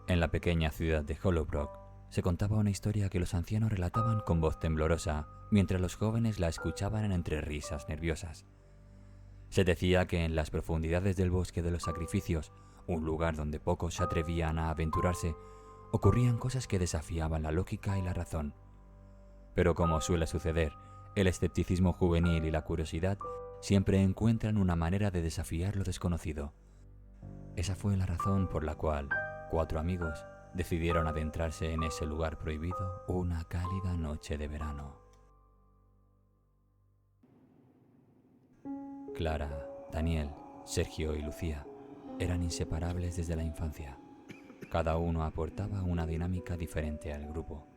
En la pequeña ciudad de Hollowbrook se contaba una historia que los ancianos relataban con voz temblorosa, mientras los jóvenes la escuchaban entre risas nerviosas. Se decía que en las profundidades del bosque de los sacrificios, un lugar donde pocos se atrevían a aventurarse, ocurrían cosas que desafiaban la lógica y la razón. Pero como suele suceder, el escepticismo juvenil y la curiosidad siempre encuentran una manera de desafiar lo desconocido. Esa fue la razón por la cual 4 amigos decidieron adentrarse en ese lugar prohibido una cálida noche de verano. Clara, Daniel, Sergio y Lucía eran inseparables desde la infancia. Cada uno aportaba una dinámica diferente al grupo.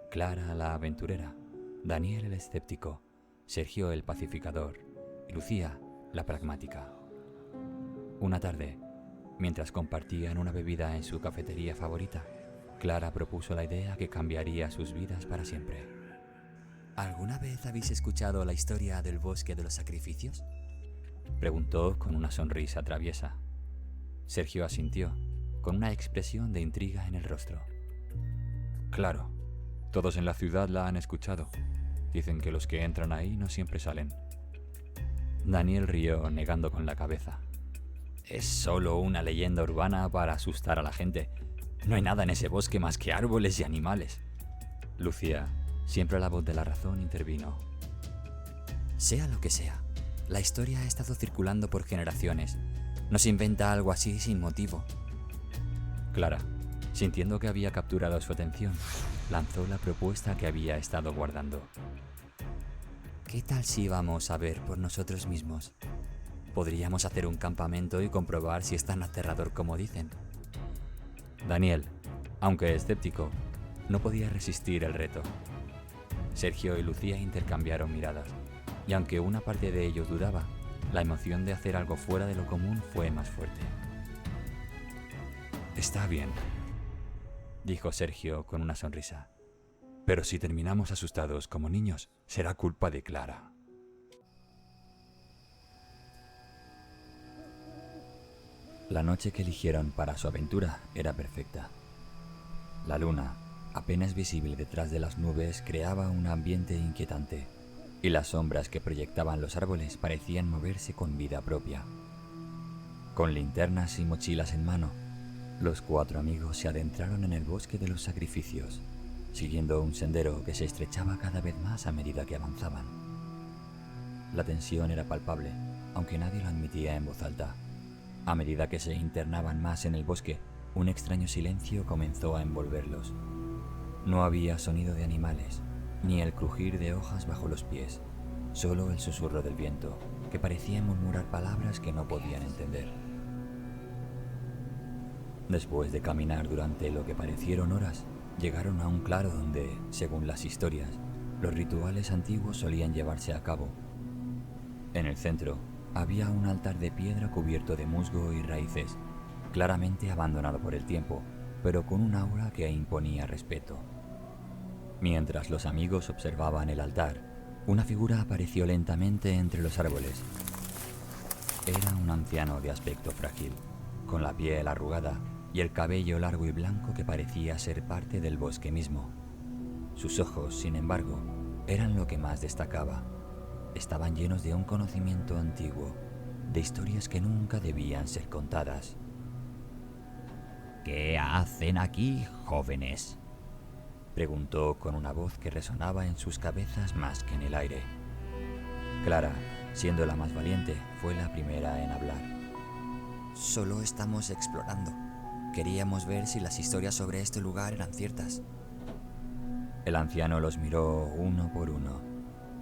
Clara, la aventurera, Daniel, el escéptico, Sergio, el pacificador y Lucía, la pragmática. Una tarde, mientras compartían una bebida en su cafetería favorita, Clara propuso la idea que cambiaría sus vidas para siempre. ¿Alguna vez habéis escuchado la historia del bosque de los sacrificios? Preguntó con una sonrisa traviesa. Sergio asintió, con una expresión de intriga en el rostro. Claro, todos en la ciudad la han escuchado. Dicen que los que entran ahí no siempre salen. Daniel rió, negando con la cabeza. Es solo una leyenda urbana para asustar a la gente. No hay nada en ese bosque más que árboles y animales. Lucía, siempre la voz de la razón, intervino. Sea lo que sea, la historia ha estado circulando por generaciones. No se inventa algo así sin motivo. Clara, sintiendo que había capturado su atención, lanzó la propuesta que había estado guardando. ¿Qué tal si vamos a ver por nosotros mismos? Podríamos hacer un campamento y comprobar si es tan aterrador como dicen. Daniel, aunque escéptico, no podía resistir el reto. Sergio y Lucía intercambiaron miradas, y aunque una parte de ellos dudaba, la emoción de hacer algo fuera de lo común fue más fuerte. Está bien, dijo Sergio con una sonrisa. Pero si terminamos asustados como niños, será culpa de Clara. La noche que eligieron para su aventura era perfecta. La luna, apenas visible detrás de las nubes, creaba un ambiente inquietante, y las sombras que proyectaban los árboles parecían moverse con vida propia. Con linternas y mochilas en mano, los 4 amigos se adentraron en el bosque de los sacrificios, siguiendo un sendero que se estrechaba cada vez más a medida que avanzaban. La tensión era palpable, aunque nadie lo admitía en voz alta. A medida que se internaban más en el bosque, un extraño silencio comenzó a envolverlos. No había sonido de animales, ni el crujir de hojas bajo los pies, solo el susurro del viento, que parecía murmurar palabras que no podían entender. Después de caminar durante lo que parecieron horas, llegaron a un claro donde, según las historias, los rituales antiguos solían llevarse a cabo. En el centro, había un altar de piedra cubierto de musgo y raíces, claramente abandonado por el tiempo, pero con un aura que imponía respeto. Mientras los amigos observaban el altar, una figura apareció lentamente entre los árboles. Era un anciano de aspecto frágil, con la piel arrugada y el cabello largo y blanco que parecía ser parte del bosque mismo. Sus ojos, sin embargo, eran lo que más destacaba. Estaban llenos de un conocimiento antiguo, de historias que nunca debían ser contadas. ¿Qué hacen aquí, jóvenes?, preguntó con una voz que resonaba en sus cabezas más que en el aire. Clara, siendo la más valiente, fue la primera en hablar. Solo estamos explorando. Queríamos ver si las historias sobre este lugar eran ciertas. El anciano los miró uno por uno,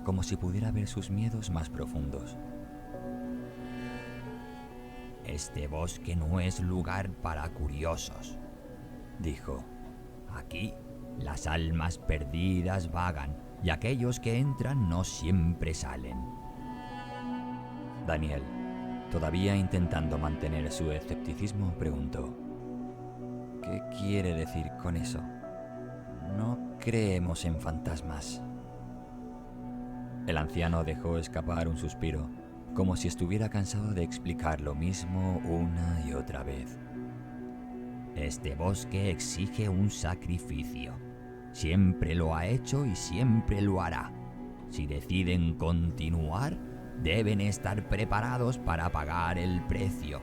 como si pudiera ver sus miedos más profundos. Este bosque no es lugar para curiosos, dijo. Aquí, las almas perdidas vagan y aquellos que entran no siempre salen. Daniel, todavía intentando mantener su escepticismo, preguntó: ¿qué quiere decir con eso? No creemos en fantasmas. El anciano dejó escapar un suspiro, como si estuviera cansado de explicar lo mismo una y otra vez. Este bosque exige un sacrificio. Siempre lo ha hecho y siempre lo hará. Si deciden continuar, deben estar preparados para pagar el precio.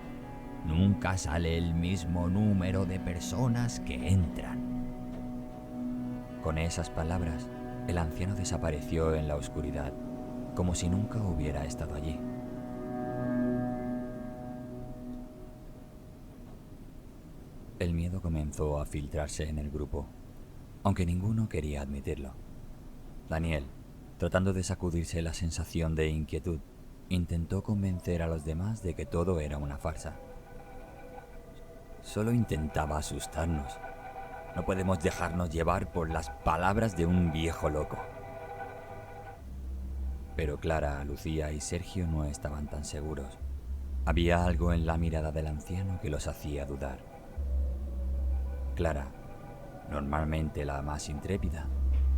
Nunca sale el mismo número de personas que entran. Con esas palabras, el anciano desapareció en la oscuridad, como si nunca hubiera estado allí. El miedo comenzó a filtrarse en el grupo, aunque ninguno quería admitirlo. Daniel, tratando de sacudirse la sensación de inquietud, intentó convencer a los demás de que todo era una farsa. Solo intentaba asustarnos. No podemos dejarnos llevar por las palabras de un viejo loco. Pero Clara, Lucía y Sergio no estaban tan seguros. Había algo en la mirada del anciano que los hacía dudar. Clara, normalmente la más intrépida,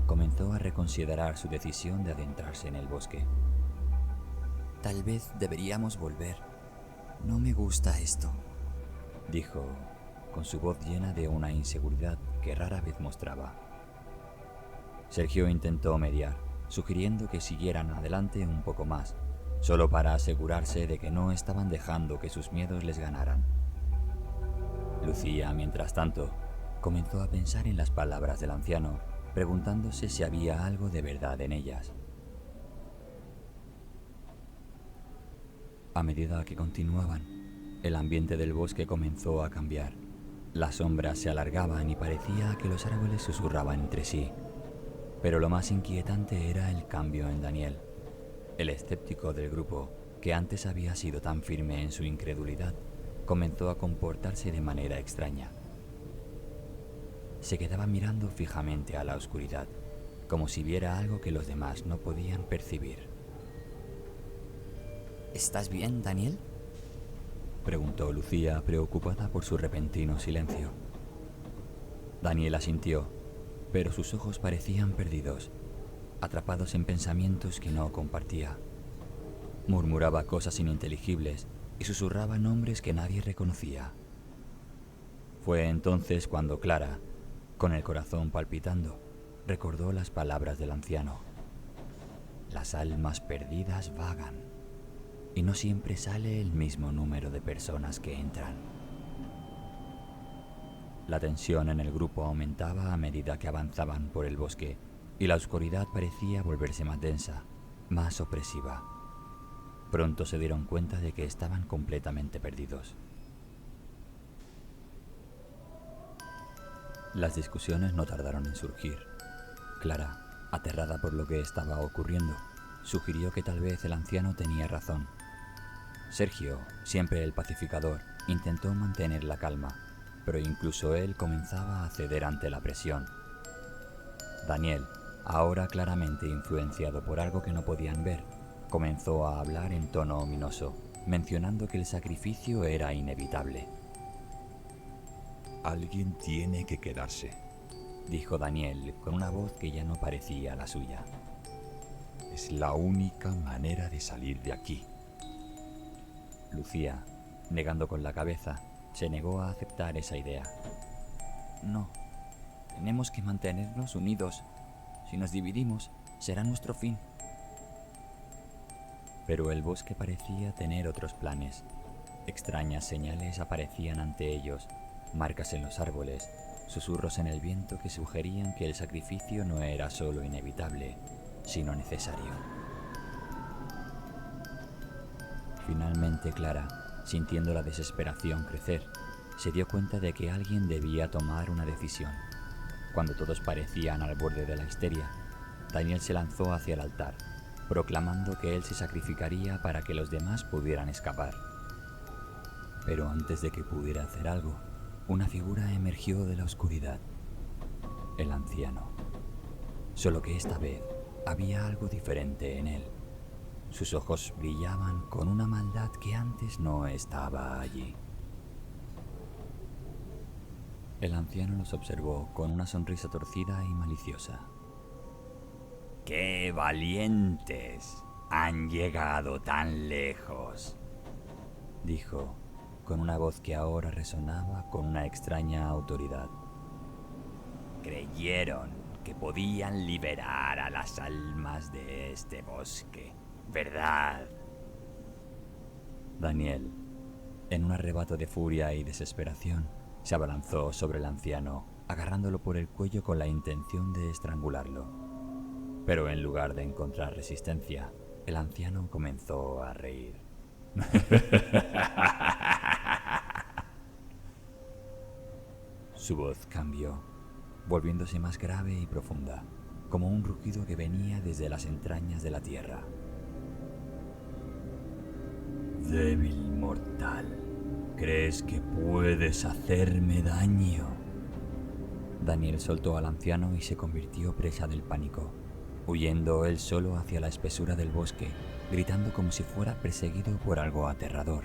comenzó a reconsiderar su decisión de adentrarse en el bosque. Tal vez deberíamos volver. No me gusta esto, dijo, con su voz llena de una inseguridad que rara vez mostraba. Sergio intentó mediar, sugiriendo que siguieran adelante un poco más, solo para asegurarse de que no estaban dejando que sus miedos les ganaran. Lucía, mientras tanto, comenzó a pensar en las palabras del anciano, preguntándose si había algo de verdad en ellas. A medida que continuaban, el ambiente del bosque comenzó a cambiar. Las sombras se alargaban y parecía que los árboles susurraban entre sí. Pero lo más inquietante era el cambio en Daniel, el escéptico del grupo, que antes había sido tan firme en su incredulidad, comenzó a comportarse de manera extraña. Se quedaba mirando fijamente a la oscuridad, como si viera algo que los demás no podían percibir. ¿Estás bien, Daniel?, preguntó Lucía, preocupada por su repentino silencio. Daniel asintió, pero sus ojos parecían perdidos, atrapados en pensamientos que no compartía. Murmuraba cosas ininteligibles y susurraba nombres que nadie reconocía. Fue entonces cuando Clara, con el corazón palpitando, recordó las palabras del anciano. Las almas perdidas vagan, y no siempre sale el mismo número de personas que entran. La tensión en el grupo aumentaba a medida que avanzaban por el bosque, y la oscuridad parecía volverse más densa, más opresiva. Pronto se dieron cuenta de que estaban completamente perdidos. Las discusiones no tardaron en surgir. Clara, aterrada por lo que estaba ocurriendo, sugirió que tal vez el anciano tenía razón. Sergio, siempre el pacificador, intentó mantener la calma, pero incluso él comenzaba a ceder ante la presión. Daniel, ahora claramente influenciado por algo que no podían ver, comenzó a hablar en tono ominoso, mencionando que el sacrificio era inevitable. Alguien tiene que quedarse, dijo Daniel con una voz que ya no parecía la suya. Es la única manera de salir de aquí. Lucía, negando con la cabeza, se negó a aceptar esa idea. No, tenemos que mantenernos unidos. Si nos dividimos, será nuestro fin. Pero el bosque parecía tener otros planes. Extrañas señales aparecían ante ellos, marcas en los árboles, susurros en el viento que sugerían que el sacrificio no era solo inevitable, sino necesario. Finalmente Clara, sintiendo la desesperación crecer, se dio cuenta de que alguien debía tomar una decisión. Cuando todos parecían al borde de la histeria, Daniel se lanzó hacia el altar, proclamando que él se sacrificaría para que los demás pudieran escapar. Pero antes de que pudiera hacer algo, una figura emergió de la oscuridad. El anciano. Solo que esta vez había algo diferente en él. Sus ojos brillaban con una maldad que antes no estaba allí. El anciano los observó con una sonrisa torcida y maliciosa. ¡Qué valientes! Han llegado tan lejos, dijo, con una voz que ahora resonaba con una extraña autoridad. Creyeron que podían liberar a las almas de este bosque, ¿verdad? Daniel, en un arrebato de furia y desesperación, se abalanzó sobre el anciano, agarrándolo por el cuello con la intención de estrangularlo. Pero en lugar de encontrar resistencia, el anciano comenzó a reír. Su voz cambió, volviéndose más grave y profunda, como un rugido que venía desde las entrañas de la tierra. Débil mortal, ¿crees que puedes hacerme daño? Daniel soltó al anciano y se convirtió presa del pánico, huyendo él solo hacia la espesura del bosque, gritando como si fuera perseguido por algo aterrador.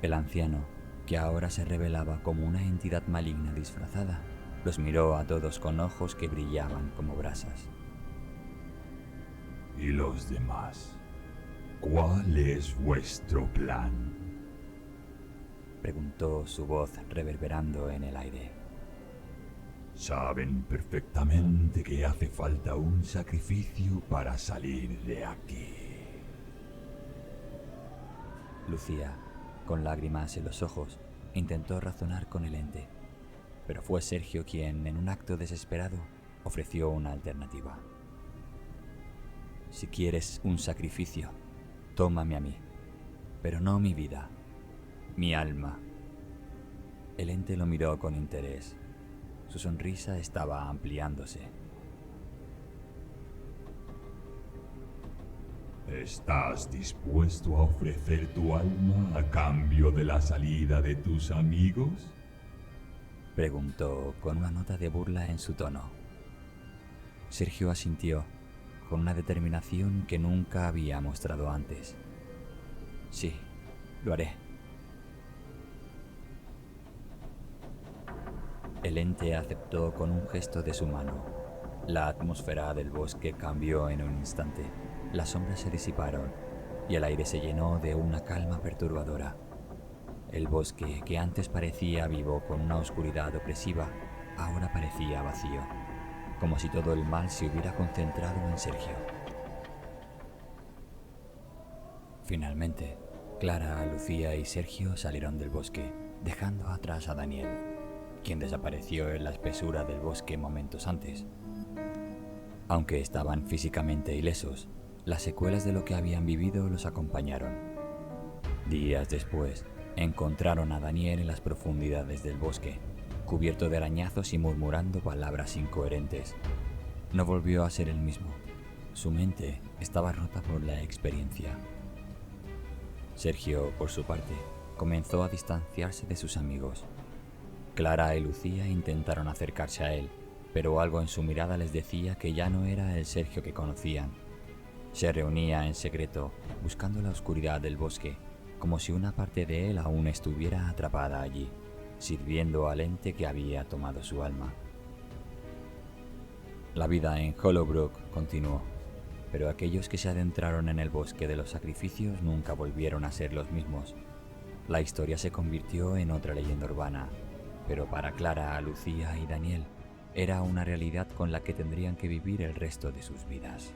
El anciano, que ahora se revelaba como una entidad maligna disfrazada, los miró a todos con ojos que brillaban como brasas. ¿Y los demás? ¿Cuál es vuestro plan? Preguntó su voz reverberando en el aire. Saben perfectamente que hace falta un sacrificio para salir de aquí. Lucía, con lágrimas en los ojos, intentó razonar con el ente, pero fue Sergio quien, en un acto desesperado, ofreció una alternativa. Si quieres un sacrificio, tómame a mí, pero no mi vida, mi alma. El ente lo miró con interés. Su sonrisa estaba ampliándose. ¿Estás dispuesto a ofrecer tu alma a cambio de la salida de tus amigos? Preguntó con una nota de burla en su tono. Sergio asintió, con una determinación que nunca había mostrado antes. Sí, lo haré. El ente aceptó con un gesto de su mano. La atmósfera del bosque cambió en un instante. Las sombras se disiparon y el aire se llenó de una calma perturbadora. El bosque, que antes parecía vivo con una oscuridad opresiva, ahora parecía vacío, como si todo el mal se hubiera concentrado en Sergio. Finalmente, Clara, Lucía y Sergio salieron del bosque, dejando atrás a Daniel, quien desapareció en la espesura del bosque momentos antes. Aunque estaban físicamente ilesos, las secuelas de lo que habían vivido los acompañaron. Días después, encontraron a Daniel en las profundidades del bosque, cubierto de arañazos y murmurando palabras incoherentes. No volvió a ser el mismo. Su mente estaba rota por la experiencia. Sergio, por su parte, comenzó a distanciarse de sus amigos. Clara y Lucía intentaron acercarse a él, pero algo en su mirada les decía que ya no era el Sergio que conocían. Se reunía en secreto, buscando la oscuridad del bosque, como si una parte de él aún estuviera atrapada allí, sirviendo al ente que había tomado su alma. La vida en Hollowbrook continuó, pero aquellos que se adentraron en el bosque de los sacrificios nunca volvieron a ser los mismos. La historia se convirtió en otra leyenda urbana, pero para Clara, Lucía y Daniel era una realidad con la que tendrían que vivir el resto de sus vidas.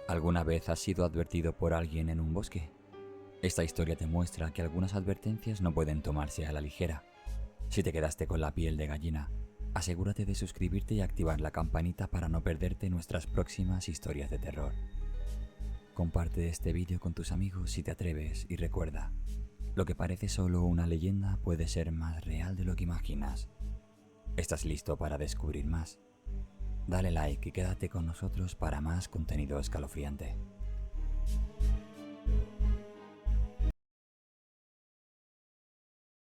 ¿Alguna vez has sido advertido por alguien en un bosque? Esta historia te muestra que algunas advertencias no pueden tomarse a la ligera. Si te quedaste con la piel de gallina, asegúrate de suscribirte y activar la campanita para no perderte nuestras próximas historias de terror. Comparte este vídeo con tus amigos si te atreves y recuerda, lo que parece solo una leyenda puede ser más real de lo que imaginas. ¿Estás listo para descubrir más? Dale like y quédate con nosotros para más contenido escalofriante.